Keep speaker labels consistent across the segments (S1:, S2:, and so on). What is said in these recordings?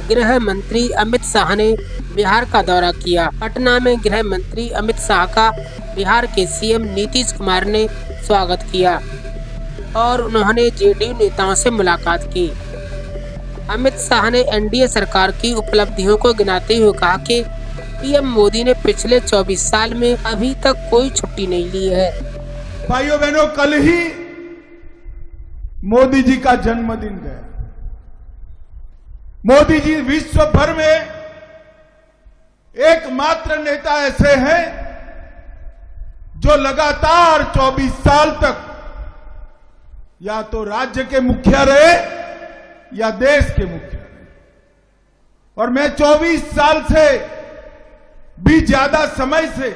S1: गृह मंत्री अमित शाह ने बिहार का दौरा किया। पटना में गृह मंत्री अमित शाह का बिहार के सीएम नीतीश कुमार ने स्वागत किया और उन्होंने जेडीयू नेताओं से मुलाकात की। अमित शाह ने एनडीए सरकार की उपलब्धियों को गिनाते हुए कहा कि पीएम मोदी ने पिछले 24 साल में अभी तक कोई छुट्टी नहीं ली है।
S2: भाइयों बहनों, कल ही मोदी जी का जन्मदिन गया। मोदी जी विश्व भर में एकमात्र नेता ऐसे हैं जो लगातार 24 साल तक या तो राज्य के मुखिया रहे या देश के मुखिया रहे। और मैं 24 साल से भी ज्यादा समय से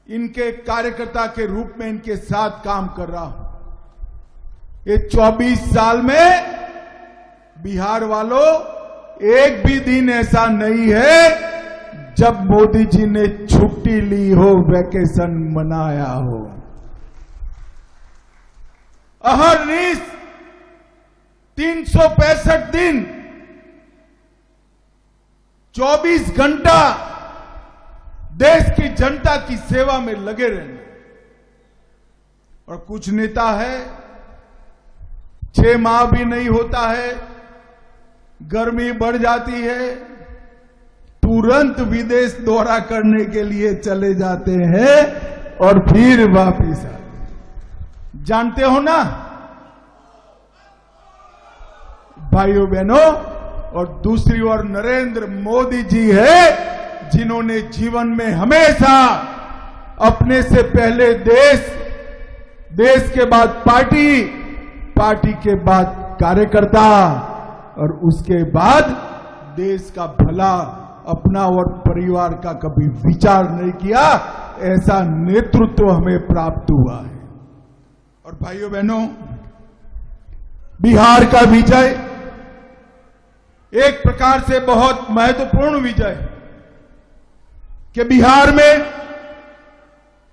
S2: इनके कार्यकर्ता के रूप में इनके साथ काम कर रहा हूं। ये 24 साल में बिहार वालों, एक भी दिन ऐसा नहीं है जब मोदी जी ने छुट्टी ली हो, वैकेशन मनाया हो। अहर्निश 365 दिन 24 घंटा देश की जनता की सेवा में लगे रहने। और कुछ नेता है 6 माह भी नहीं होता है, गर्मी बढ़ जाती है, तुरंत विदेश दौरा करने के लिए चले जाते हैं और फिर वापिस आते। जानते हो ना भाइयों बहनों। और दूसरी ओर नरेंद्र मोदी जी है जिन्होंने जीवन में हमेशा अपने से पहले देश के बाद पार्टी के बाद कार्यकर्ता और उसके बाद देश का भला, अपना और परिवार का कभी विचार नहीं किया। ऐसा नेतृत्व हमें प्राप्त हुआ है। और भाइयों बहनों, बिहार का विजय एक प्रकार से बहुत महत्वपूर्ण विजय है कि बिहार में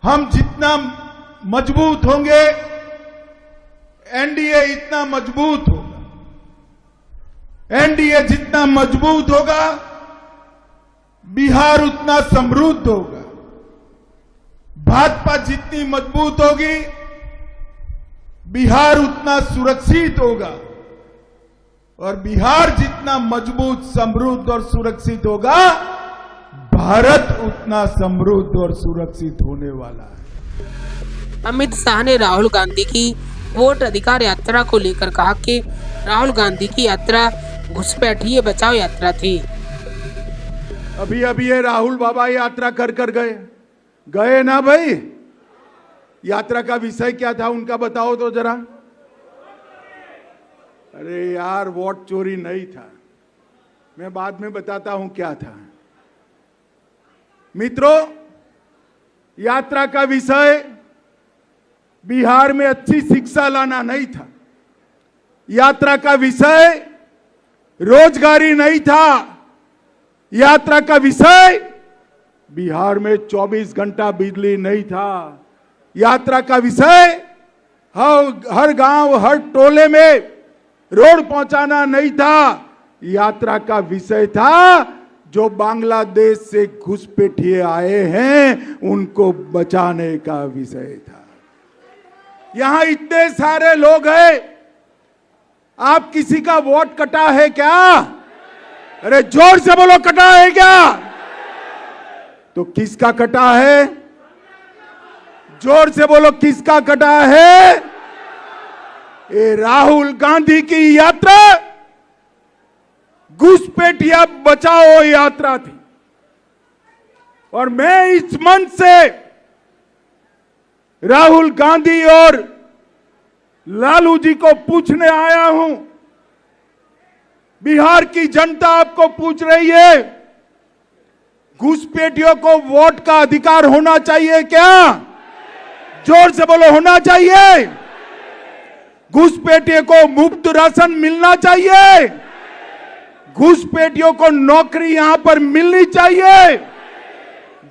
S2: हम जितना मजबूत होंगे, एनडीए इतना मजबूत होगा। एनडीए जितना मजबूत होगा, बिहार उतना समृद्ध होगा। भाजपा जितनी मजबूत होगी, बिहार उतना सुरक्षित होगा। और बिहार जितना मजबूत, समृद्ध और सुरक्षित होगा, भारत उतना समृद्ध और सुरक्षित होने वाला है।
S1: अमित शाह ने राहुल गांधी की वोट अधिकार यात्रा को लेकर कहा कि राहुल गांधी की यात्रा घुसपैठिए बचाओ यात्रा थी।
S2: अभी ये राहुल बाबा यात्रा कर गए ना भाई। यात्रा का विषय क्या था उनका बताओ तो जरा। अरे यार, वोट चोरी नहीं था, मैं बाद में बताता हूं क्या था। मित्रों, यात्रा का विषय बिहार में अच्छी शिक्षा लाना नहीं था। यात्रा का विषय रोजगारी नहीं था। यात्रा का विषय बिहार में 24 घंटा बिजली नहीं था। यात्रा का विषय हर गांव, हर टोले में रोड पहुंचाना नहीं था। यात्रा का विषय था जो बांग्लादेश से घुसपैठिए आए हैं उनको बचाने का विषय था। यहां इतने सारे लोग हैं, आप किसी का वोट कटा है क्या? अरे जोर से बोलो, कटा है क्या? तो किसका कटा है? जोर से बोलो, किसका कटा है? ये राहुल गांधी की यात्रा घुसपैठिया बचाओ यात्रा थी। और मैं इस मंच से राहुल गांधी और लालू जी को पूछने आया हूं, बिहार की जनता आपको पूछ रही है, घुसपैठियों को वोट का अधिकार होना चाहिए क्या? जोर से बोलो, होना चाहिए। घुसपैठियों को मुफ्त राशन मिलना चाहिए। घुसपैठियों को नौकरी यहां पर मिलनी चाहिए।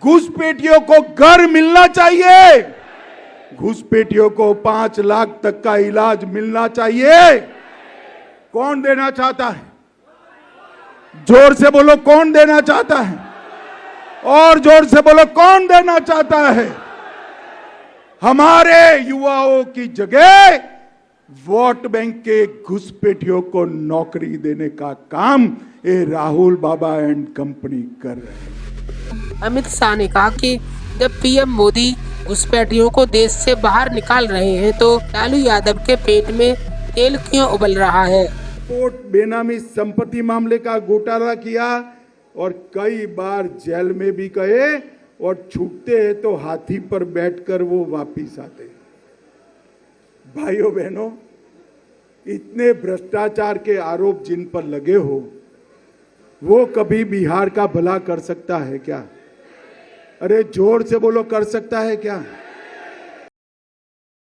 S2: घुसपैठियों को घर मिलना चाहिए। घुसपैठियों को 5 लाख तक का इलाज मिलना चाहिए। कौन देना चाहता है? जोर से बोलो कौन देना चाहता है? और जोर से बोलो कौन देना चाहता है? हमारे युवाओं की जगह वोट बैंक के घुसपैठियों को नौकरी देने का काम ये राहुल बाबा एंड कंपनी कर रहे हैं।
S1: अमित शाह ने कहा कि जब पीएम मोदी घुसपैठियों को देश से बाहर निकाल रहे हैं तो लालू यादव के पेट में तेल क्यों उबल रहा है।
S2: कोर्ट बेनामी संपत्ति मामले का घोटाला किया और कई बार जेल में भी गए और छूटते हैं तो हाथी पर बैठकर वो वापिस आते। भाइयों बहनों, इतने भ्रष्टाचार के आरोप जिन पर लगे हो वो कभी बिहार का भला कर सकता है क्या? अरे जोर से बोलो, कर सकता है क्या?